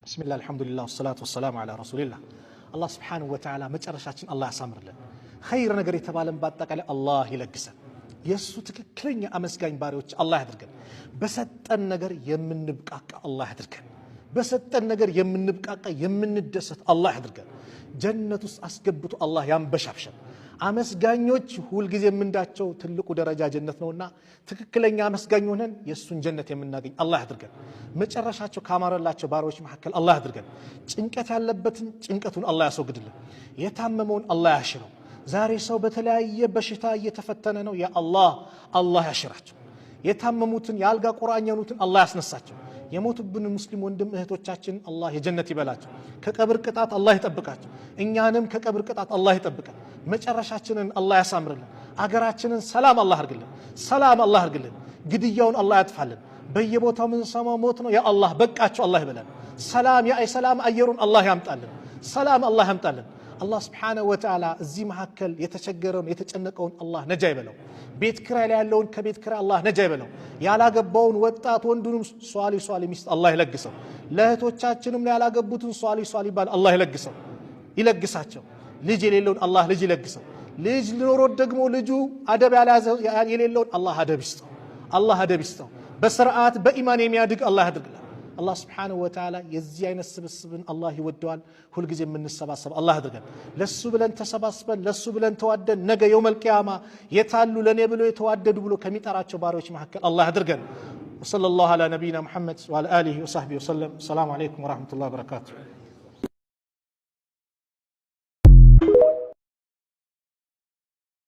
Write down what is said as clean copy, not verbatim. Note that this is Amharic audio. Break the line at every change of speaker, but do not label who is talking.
بسم الله الحمد لله والصلاة والسلام على رسول الله الله سبحانه وتعالى مجرشاتين الله يسامر لنا خير نجر يتبالن باتقال الله يلقسن يسو تككلኛ አመስጋኝ ባሪዎች الله ያድርገን በሰጠን ነገር የምንብቃቃ الله ያድርገን በሰጠን ነገር የምንብቃቃ የምንደሰት الله ያድርገን ጀነት ውስጥ አስገብቶ الله ያንበሻብሸን አመስጋኞች ሁሉ ጊዜ ምንዳቸው ትልቁ ደረጃ ጀነት ነውና ትክክለኛ አመስጋኝ ሆነን የሱን ጀነት የምናገኝ الله ያድርገን መጨረሻቸው ካማረላቸው ባሮች መሐከል الله ያድርገን ጭንቀት ያለበትን ጭንቀቱን الله ያስወግድልን የታመመውን الله ያሽረው ዛሬ ሰው በተለያየ በሽታ እየተፈተነ ነው ያ አላህ ያሽራቸው የታመሙትን ያልጋ ቁራኛኑትን الله ያስነሳቸው የሞቱብን ሙስሊም ወንድም እህቶቻችን الله የጀነት ይበላቸው ከቀብር ቅጣት الله ይጠብቃቸው እኛንም ከቀብር ቅጣት الله ይጠብቀን መጨረሻችንን الله ያሳምርልን አገራችንን ሰላም الله አርግልን ሰላም الله አርግልን ግድያውን الله ያጥፋልን በየቦታው ምን ሰማው ሞት ነው ያ الله በቃቸው الله ይበላል ሰላም ያ ሰላም አየሩን الله ያምጣልን ሰላም الله ያምጣልን الله سبحانه وتعالى እዚህ መሐከል የተቸገረውን የተጨነቀውን الله ነጃ ይበለው ቤት ክራይ ላይ ያለውን ከቤት ክራይ الله ነጃ ይበለው ያላገባውን ወጣት ወንዱንም ሷሊ ሚስት الله ይለግሰው ለእህቶቻችንም ያላገቡትን ሷሊ ባል الله ይለግሳቸው ልጅ የሌለውን الله ልጅ ይለግሰው ልጅ ሊኖር ደግሞ ልጁ አደብ የሌለውን الله አደብ ይስጠው በስርዓት በኢማን የሚያድግ الله ያድርግልን الله سبحانه وتعالى የዚህ አይነት ስብስብን الله ይወደዋል ሁሉ ጊዜ የምንሰባሰብ الله ያድርገን ለሱ ብለን ተሰባስበን ለሱ ብለን ተዋደን ነገ የውመል ቂያማ የታሉ ለኔ ብሎ የተዋደዱ ብሎ ከሚጠራቸው ባሪዎች መሐከል الله ያድርገን وصلى الله على نبينا محمد وعلى اله وصحبه وسلم السلام عليكم ورحمه الله وبركاته